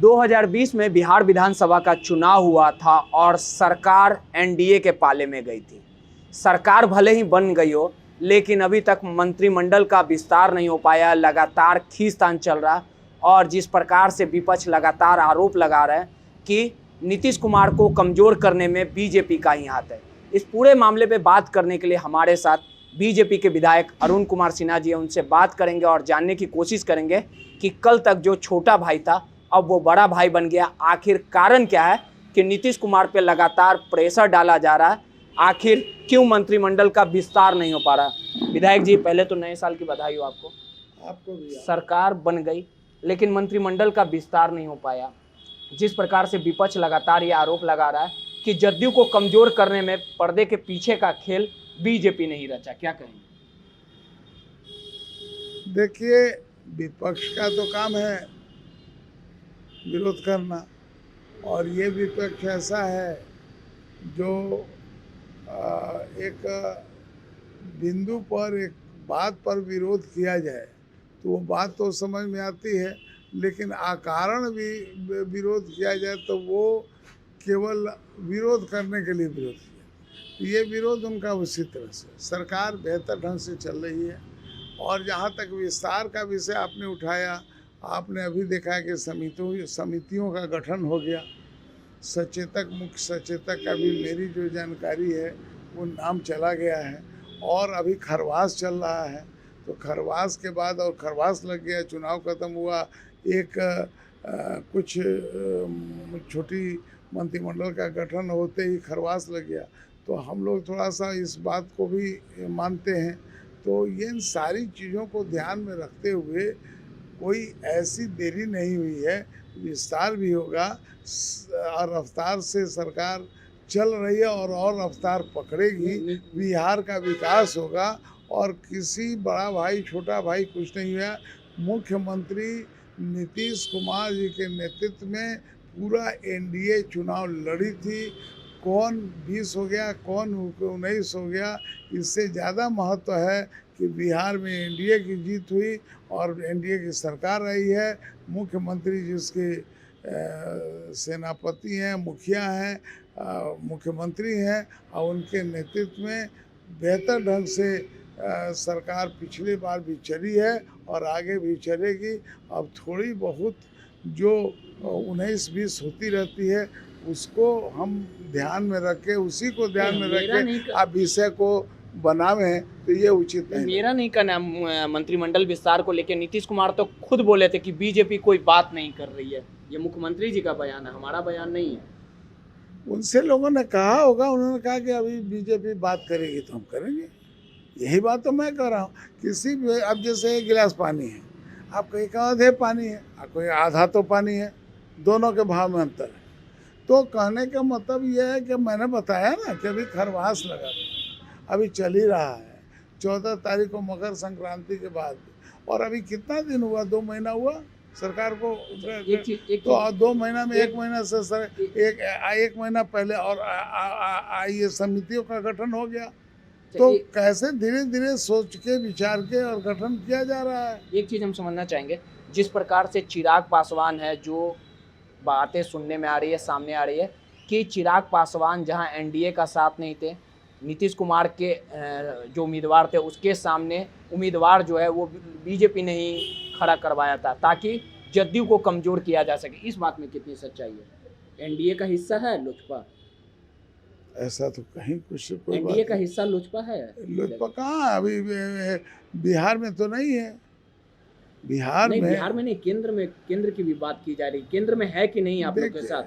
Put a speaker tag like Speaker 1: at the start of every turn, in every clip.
Speaker 1: 2020 में बिहार विधानसभा का चुनाव हुआ था और सरकार एनडीए के पाले में गई थी। सरकार भले ही बन गई हो, लेकिन अभी तक मंत्रिमंडल का विस्तार नहीं हो पाया। लगातार खींचतान चल रहा और जिस प्रकार से विपक्ष लगातार आरोप लगा रहा है कि नीतीश कुमार को कमज़ोर करने में बीजेपी का ही हाथ है। इस पूरे मामले पे बात करने के लिए हमारे साथ बीजेपी के विधायक अरुण कुमार सिन्हा जी हैं। उनसे बात करेंगे और जानने की कोशिश करेंगे कि कल तक जो छोटा भाई था अब वो बड़ा भाई बन गया। आखिर कारण क्या है कि नीतीश कुमार पे लगातार प्रेशर डाला जा रहा है, आखिर क्यों मंत्रिमंडल का विस्तार नहीं हो पा रहा। विधायक जी, पहले तो नए साल की बधाई हो आपको भी। सरकार बन गई लेकिन मंत्रिमंडल का विस्तार नहीं हो पाया। जिस प्रकार से विपक्ष लगातार ये आरोप लगा रहा है कि जदयू को कमजोर करने में पर्दे के पीछे का खेल बीजेपी ने ही रचा, क्या कहेंगे?
Speaker 2: देखिए, विपक्ष का तो काम है विरोध करना, और ये विपक्ष ऐसा है जो एक बिंदु पर एक बात पर विरोध किया जाए तो वो बात तो समझ में आती है, लेकिन अकारण भी विरोध किया जाए तो वो केवल विरोध करने के लिए विरोध किया। ये विरोध उनका उसी तरह से, सरकार बेहतर ढंग से चल रही है। और जहाँ तक विस्तार का विषय आपने उठाया, आपने अभी देखा कि समितियों का गठन हो गया। सचेतक, मुख्य सचेतक का भी मेरी जो जानकारी है वो नाम चला गया है, और अभी खरवास चल रहा है। तो खरवास के बाद और खरवास लग गया, चुनाव खत्म हुआ, एक कुछ छोटी मंत्रिमंडल का गठन होते ही खरवास लग गया। तो हम लोग थोड़ा सा इस बात को भी मानते हैं। तो ये इन सारी चीज़ों को ध्यान में रखते हुए कोई ऐसी देरी नहीं हुई है, विस्तार भी होगा और रफ्तार से सरकार चल रही है और रफ्तार पकड़ेगी। बिहार का विकास होगा और किसी बड़ा भाई छोटा भाई कुछ नहीं हुआ। मुख्यमंत्री नीतीश कुमार जी के नेतृत्व में पूरा एनडीए चुनाव लड़ी थी। कौन 20 हो गया, कौन 19 हो गया, इससे ज़्यादा महत्व है कि बिहार में एनडीए की जीत हुई और एनडीए की सरकार आई है। मुख्यमंत्री जिसके सेनापति हैं, मुखिया हैं, मुख्यमंत्री हैं, और उनके नेतृत्व में बेहतर ढंग से सरकार पिछली बार भी चली है और आगे भी चलेगी। अब थोड़ी बहुत जो 19-20 होती रहती है उसको हम ध्यान में रखें, उसी को ध्यान में रखें, आप विषय को बनावें तो ये उचित है।
Speaker 1: मेरा नहीं कहना मंत्रिमंडल विस्तार को लेकर। नीतीश कुमार तो खुद बोले थे कि बीजेपी कोई बात नहीं कर रही है। ये मुख्यमंत्री जी का बयान है, हमारा बयान नहीं है।
Speaker 2: उनसे लोगों ने कहा होगा, उन्होंने कहा कि अभी बीजेपी बात करेगी तो हम करेंगे। यही बात तो मैं कह रहा हूँ। किसी भी, अब जैसे एक गिलास पानी है, आप कहीं का आधे पानी है, आप कोई आधा तो पानी है, दोनों के भाव में अंतर है। तो कहने का मतलब यह है कि मैंने बताया ना कि अभी खरवास लगा, अभी चल ही रहा है। 14 तारीख को मकर संक्रांति के बाद, और अभी कितना दिन हुआ, 2 महीना हुआ सरकार को। तो 2 महीना में 1 महीना से एक महीना पहले और ये समितियों का गठन हो गया। तो कैसे धीरे धीरे सोच के, विचार के और गठन किया जा रहा है।
Speaker 1: एक चीज़ हम समझना चाहेंगे, जिस प्रकार से चिराग पासवान है, जो बातें सुनने में आ रही है, सामने आ रही है कि चिराग पासवान जहां एनडीए का साथ नहीं थे, नीतीश कुमार के जो उम्मीदवार थे उसके सामने उम्मीदवार जो है वो बीजेपी ने ही खड़ा करवाया था ताकि जदयू को कमज़ोर किया जा सके। इस बात में कितनी सच्चाई है? एनडीए का हिस्सा है लोजपा?
Speaker 2: ऐसा तो कहीं कुछ कोई
Speaker 1: एनडीए का हिस्सा लोजपा है?
Speaker 2: लोजपा कहाँ, अभी बिहार में तो नहीं है। बिहार में
Speaker 1: नहीं, केंद्र की भी बात की जा रही। केंद्र में है कि नहीं आप लोग के साथ?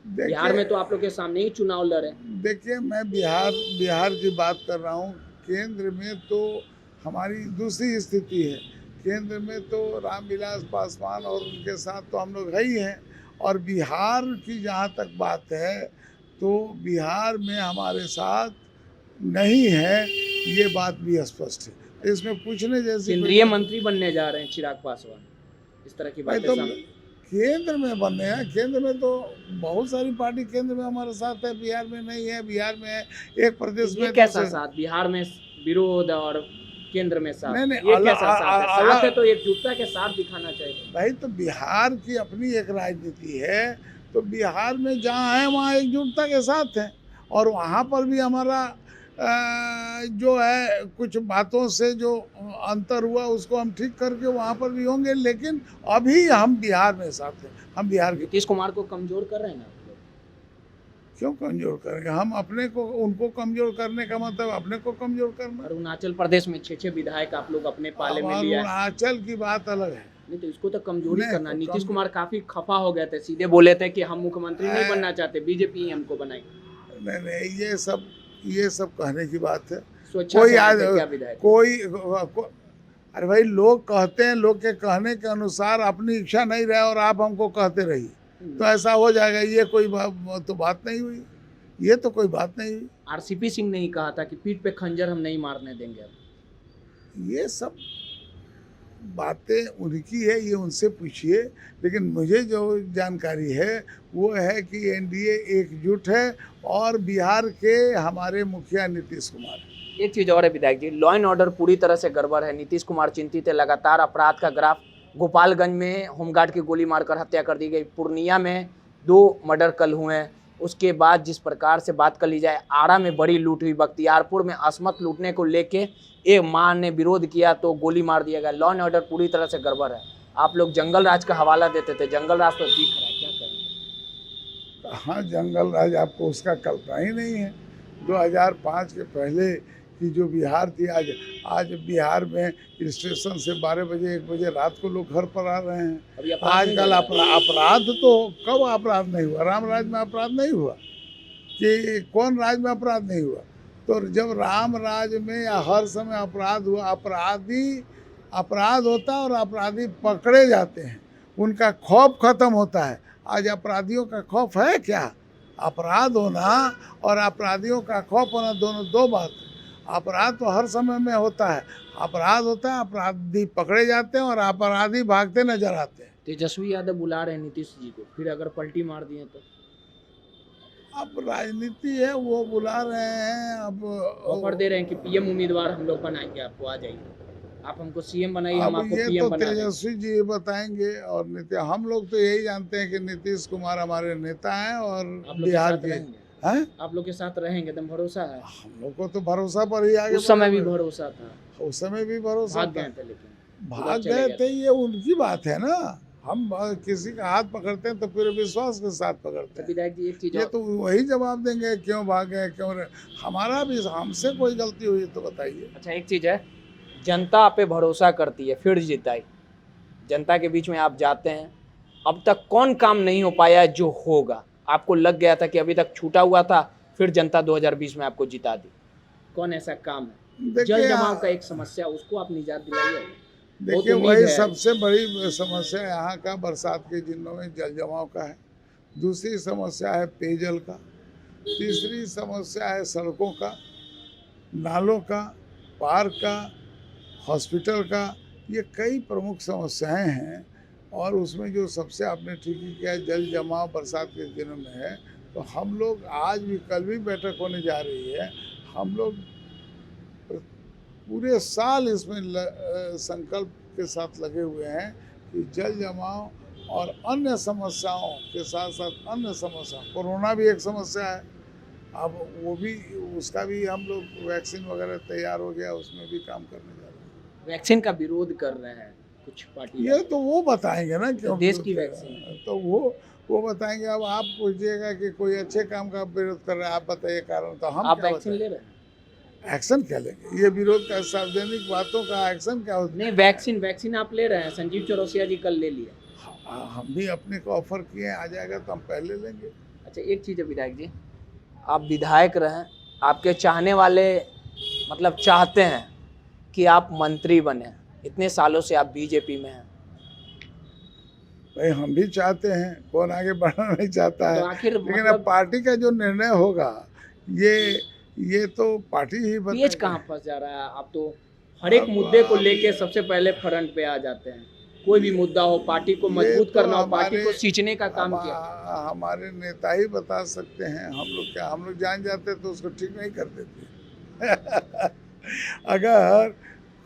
Speaker 1: बिहार में तो आप लोग के सामने ही चुनाव लड़े।
Speaker 2: देखिए, मैं बिहार की बात कर रहा हूँ। केंद्र में तो हमारी दूसरी स्थिति है। केंद्र में तो रामविलास पासवान और उनके साथ तो हम लोग है ही हैं। और बिहार की जहाँ तक बात है तो बिहार में हमारे साथ नहीं है, ये बात भी स्पष्ट है। इसमें पूछने जैसे
Speaker 1: केंद्रीय मंत्री बनने जा रहे हैं चिराग पासवान, इस तरह की बातें
Speaker 2: तो केंद्र में बनने हैं। केंद्र में तो बहुत सारी पार्टी केंद्र में हमारे साथ है, बिहार में नहीं है। बिहार में है, एक प्रदेश में
Speaker 1: कैसा साथ? बिहार में विरोध और केंद्र में साथ।
Speaker 2: नहीं,
Speaker 1: ये
Speaker 2: अलग-
Speaker 1: कैसा साथ है?
Speaker 2: अलग-
Speaker 1: साथ है तो एकजुटता के साथ दिखाना चाहिए।
Speaker 2: भाई तो बिहार की अपनी एक राजनीति है, तो बिहार में जहाँ है वहाँ एकजुटता के साथ है, और वहाँ पर भी हमारा जो है कुछ बातों से जो अंतर हुआ उसको हम ठीक करके वहाँ पर भी होंगे, लेकिन अभी हम बिहार में साथ हैं। हम बिहार के
Speaker 1: नीतीश कुमार को कमजोर कर रहे हैं ना आप लोग?
Speaker 2: क्यों कमजोर करेंगे? हम अपने को, उनको कमजोर करने का मतलब अपने को कमजोर करना।
Speaker 1: अरुणाचल प्रदेश में 6 विधायक आप लोग अपने पाले में लिया है।
Speaker 2: अरुणाचल की बात अलग है।
Speaker 1: नहीं तो इसको तो कमजोरी
Speaker 2: नहीं,
Speaker 1: करना।
Speaker 2: तो
Speaker 1: नीतीश
Speaker 2: कम-
Speaker 1: कुमार काफी खफा हो गए थे, सीधे बोले थे कि हम मुख्यमंत्री नहीं बनना चाहते, बीजेपी ही हमको बनाए।
Speaker 2: नहीं, ये सब कहने की बात है।
Speaker 1: स्वेच्छा
Speaker 2: कोई
Speaker 1: से आए
Speaker 2: आज
Speaker 1: थे क्या विधायक?
Speaker 2: अरे भाई, लोग कहते हैं, लोग के कहने के अनुसार अपनी इच्छा नहीं रहे और आप हमको कहते रहिए, तो ऐसा हो जाएगा। ये कोई तो बात नहीं हुई, ये तो कोई बात नहीं हुई।
Speaker 1: आरसीपी सिंह ने ही कहा था कि पीठ पे खंजर हम नहीं मारने देंगे अब।
Speaker 2: ये सब बातें उनकी है, ये उनसे पूछिए, लेकिन मुझे जो जानकारी है वो है कि एनडीए एकजुट है और बिहार के हमारे मुखिया नीतीश कुमार है।
Speaker 1: एक चीज और है विधायक जी, लॉ एंड ऑर्डर पूरी तरह से गड़बड़ है। नीतीश कुमार चिंतित है, लगातार अपराध का ग्राफ। गोपालगंज में होमगार्ड की गोली मारकर हत्या कर दी गई, पूर्णिया में 2 मर्डर कल हुए हैं। उसके बाद जिस प्रकार से बात कर ली जाए, आरा में बड़ी लूट हुई, बख्तियारपुर में असमत लूटने को लेके एक मां ने विरोध किया तो गोली मार दिया गया। लॉ एंड ऑर्डर पूरी तरह से गड़बड़ है। आप लोग जंगल राज का हवाला देते थे, जंगल राज तो दिख रहा है, क्या करेंगे?
Speaker 2: कहाँ जंगल राज, आपको उसका कल्पना ही नहीं है। 2005 के पहले की जो बिहार थी, आज बिहार में स्टेशन से 12 बजे 1 बजे रात को लोग घर पर आ रहे हैं।
Speaker 1: अभी अपराध नहीं
Speaker 2: आजकल
Speaker 1: बढ़ रहा है।
Speaker 2: अपराध तो कब अपराध नहीं हुआ? राम राज में अपराध नहीं हुआ कि कौन राज में अपराध नहीं हुआ? तो जब राम राज में या हर समय अपराध हुआ, अपराध होता है और अपराधी पकड़े जाते हैं, उनका खौफ खत्म होता है। आज अपराधियों का खौफ है क्या? अपराध होना और अपराधियों का खौफ होना दोनों दो बात है। अपराध तो हर समय में होता है, अपराध होता है, अपराधी पकड़े जाते हैं और अपराधी भागते नजर आते हैं।
Speaker 1: तेजस्वी यादव बुला रहे हैं नीतीश जी को, फिर अगर पलटी मार दिए तो?
Speaker 2: अब राजनीति है, वो बुला रहे हैं। अब
Speaker 1: ऑफर दे रहे हैं कि पीएम उम्मीदवार हम लोग बनाएंगे, आपको आ जाइए, आप हमको सीएम बनाइए, हम
Speaker 2: अब
Speaker 1: आपको
Speaker 2: ये
Speaker 1: पीएम
Speaker 2: तो
Speaker 1: बना देंगे।
Speaker 2: तेजस्वी जी बताएंगे। और हम लोग तो यही जानते हैं कि नीतीश कुमार हमारे नेता हैं और
Speaker 1: आप लोग के
Speaker 2: बिहार
Speaker 1: साथ
Speaker 2: के
Speaker 1: रहेंगे?
Speaker 2: हैं।
Speaker 1: आप लोग के साथ रहेंगे, एकदम भरोसा है?
Speaker 2: हम लोग को तो भरोसा पर ही आगे
Speaker 1: उस समय भी
Speaker 2: बढ़े।
Speaker 1: भरोसा था,
Speaker 2: उस समय भी भरोसा
Speaker 1: भाग
Speaker 2: था।
Speaker 1: गए थे, लेकिन
Speaker 2: भाग
Speaker 1: चले
Speaker 2: गए
Speaker 1: गए
Speaker 2: थे, ये उनकी बात है ना। हम किसी का हाथ पकड़ते हैं तो पूरे विश्वास के साथ पकड़ते
Speaker 1: तो
Speaker 2: हैं।
Speaker 1: विधायक जी एक चीज
Speaker 2: ये
Speaker 1: और,
Speaker 2: तो वही जवाब देंगे, क्यों भागे, क्यों हमारा भी, हमसे कोई गलती हुई तो बताइए।
Speaker 1: अच्छा एक चीज है, जनता आप पे भरोसा करती है, फिर जिताई। जनता के बीच में आप जाते हैं, अब तक कौन काम नहीं हो पाया है जो होगा? आपको लग गया था कि अभी तक छूटा हुआ था, फिर जनता 2020 में आपको जिता दी। कौन ऐसा काम है? जल
Speaker 2: देखिए,
Speaker 1: जमाव का एक समस्या, उसको आप निजात दिलाइए।
Speaker 2: देखिए
Speaker 1: उम्मीद
Speaker 2: वही
Speaker 1: है।
Speaker 2: सबसे बड़ी समस्या यहाँ का बरसात के दिनों में जल जमाव का है। दूसरी समस्या है पेयजल का। तीसरी समस्या है सड़कों का, नालों का, पार्क का, हॉस्पिटल का। ये कई प्रमुख समस्याएं हैं और उसमें जो सबसे आपने ठीक ही किया, जल जमाव बरसात के दिनों में है। तो हम लोग आज भी, कल भी बैठक होने जा रही है, हम लोग पूरे साल इसमें संकल्प के साथ लगे हुए हैं कि जल जमाव और अन्य समस्याओं के साथ साथ अन्य समस्या, कोरोना भी एक समस्या है, अब वो भी, उसका भी हम लोग वैक्सीन वगैरह तैयार हो गया, उसमें भी काम करने जा रहे हैं।
Speaker 1: वैक्सीन का विरोध कर रहे हैं कुछ पार्टी।
Speaker 2: ये तो वो बताएंगे ना, क्यों
Speaker 1: देश की वैक्सीन
Speaker 2: तो वो बताएंगे। अब आप पूछिएगा कि कोई अच्छे काम का विरोध कर रहा है, आप बताइए कारण, तो हम
Speaker 1: आप
Speaker 2: क्या
Speaker 1: वैक्सीन
Speaker 2: बताएं?
Speaker 1: ले रहे हैं?
Speaker 2: एक्शन क्या लेंगे? ये विरोध का, सार्वजनिक बातों का एक्शन क्या होता है?
Speaker 1: नहीं, वैक्सीन आप ले रहे हैं। संजीव चौरसिया जी कल ले लिए।
Speaker 2: हम भी अपने को ऑफर किए, आ जाएगा तो हम पहले लेंगे।
Speaker 1: अच्छा एक चीज़ है विधायक जी, आप विधायक रहें, आपके चाहने वाले मतलब चाहते हैं कि आप मंत्री बने, इतने सालों से आप बीजेपी में हैं,
Speaker 2: भाई हम भी चाहते हैं, कौन आगे बढ़ना नहीं चाहता है।
Speaker 1: तो आखिर
Speaker 2: लेकिन
Speaker 1: मतलब
Speaker 2: अब पार्टी का जो निर्णय होगा, ये तो पार्टी ही
Speaker 1: पेच
Speaker 2: बताएगी।
Speaker 1: कहाँ फंस जा रहा है? आप तो हर एक मुद्दे को लेके सबसे पहले फ्रंट पे आ जाते हैं। कोई भी मुद्दा हो, पार्टी को मजबूत
Speaker 2: तो
Speaker 1: करना हो, पार्टी को
Speaker 2: हमारे-
Speaker 1: सींचने का काम किया।
Speaker 2: हमारे नेता ही बता सकते हैं। हम लोग क्या, हम लोग जान जाते तो उसको ठीक नहीं कर देते। अगर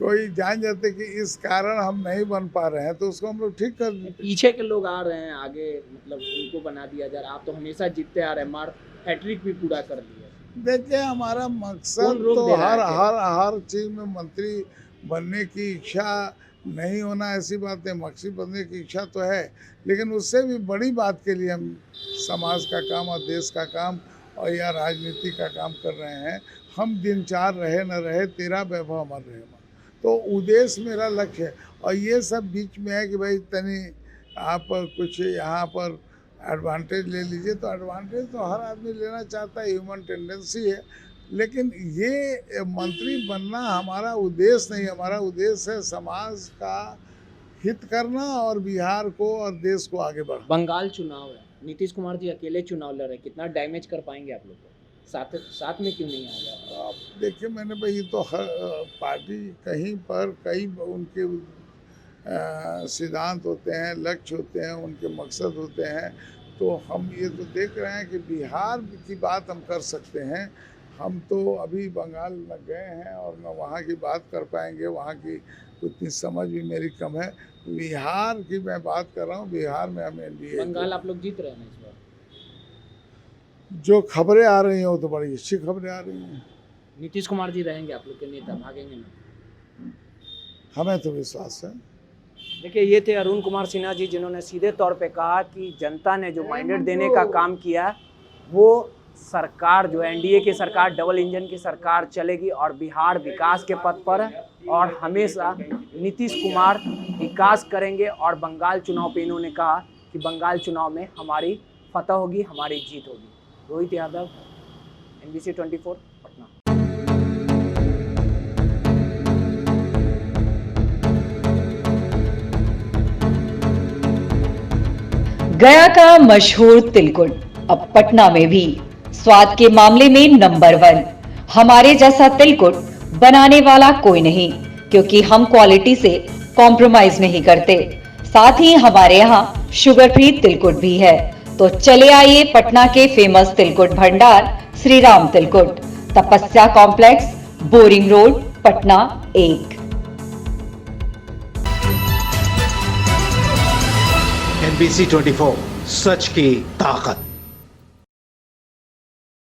Speaker 2: कोई जान जाते कि इस कारण हम नहीं बन पा रहे हैं तो उसको हम लोग ठीक कर देते।
Speaker 1: पीछे के लोग आ रहे हैं आगे, मतलब उनको बना दिया जा रहा है। आप तो हमेशा जीतते आ रहे हैं, मार हैट्रिक भी पूरा कर दिया।
Speaker 2: देखिए हमारा मकसद
Speaker 1: कौन रोक
Speaker 2: तो
Speaker 1: दे रहा
Speaker 2: हर
Speaker 1: है
Speaker 2: हर हर चीज में मंत्री बनने की इच्छा नहीं होना ऐसी बात है। मंत्री बनने की इच्छा तो है, लेकिन उससे भी बड़ी बात के लिए हम समाज का काम और देश का काम और या राजनीति का काम कर रहे हैं। हम दिन चार रहे न रहे, तेरा वैभव अमर रहे। तो उद्देश्य मेरा लक्ष्य है। और ये सब बीच में है कि भाई तनी आप कुछ यहाँ पर एडवांटेज ले लीजिए, तो एडवांटेज तो हर आदमी लेना चाहता है, ह्यूमन टेंडेंसी है। लेकिन ये मंत्री बनना हमारा उद्देश्य नहीं। हमारा उद्देश्य है समाज का हित करना और बिहार को और देश को आगे बढ़ाना।
Speaker 1: बंगाल चुनाव है, नीतीश कुमार जी अकेले चुनाव लड़ रहे हैं, कितना डैमेज कर पाएंगे आप लोग को? साथ में क्यों नहीं आ रहा?
Speaker 2: आप देखिए, मैंने भाई ये तो पार्टी कहीं पर कई उनके सिद्धांत होते हैं, लक्ष्य होते हैं, उनके मकसद होते हैं। तो हम ये तो देख रहे हैं कि बिहार की बात हम कर सकते हैं। हम तो अभी बंगाल न गए हैं और न वहाँ की बात कर पाएंगे, वहाँ की उतनी समझ भी मेरी कम है। बिहार की मैं बात कर रहा हूँ, बिहार में हम एनडीए।
Speaker 1: बंगाल आप लोग जीत रहे हैं इस बार?
Speaker 2: जो खबरें आ रही हैं वो तो बड़ी अच्छी खबरें आ रही हैं।
Speaker 1: नीतीश कुमार जी रहेंगे आप लोग के नेता, भागेंगे नहीं?
Speaker 2: हमें तो विश्वास है।
Speaker 1: देखिए, ये थे अरुण कुमार सिन्हा जी, जिन्होंने सीधे तौर पे कहा कि जनता ने जो मैंडेट देने का काम किया वो सरकार जो एनडीए की सरकार, डबल इंजन की सरकार चलेगी और बिहार विकास के पथ पर है और हमेशा नीतीश कुमार विकास करेंगे। और बंगाल चुनाव पे इन्होंने कहा कि बंगाल चुनाव में हमारी फतह होगी, हमारी जीत होगी। रोहित यादव, NBC 24, पटना।
Speaker 3: गया का मशहूर तिलकुट अब पटना में भी स्वाद के मामले में नंबर 1। हमारे जैसा तिलकुट बनाने वाला कोई नहीं, क्योंकि हम क्वालिटी से कॉम्प्रोमाइज नहीं करते। साथ ही हमारे यहाँ शुगर फ्री तिलकुट भी है। तो चले आइए पटना के फेमस तिलकुट भंडार श्री राम तिलकुट, तपस्या complex, boring road, Patna 1।
Speaker 4: NBC 24, सच की ताकत।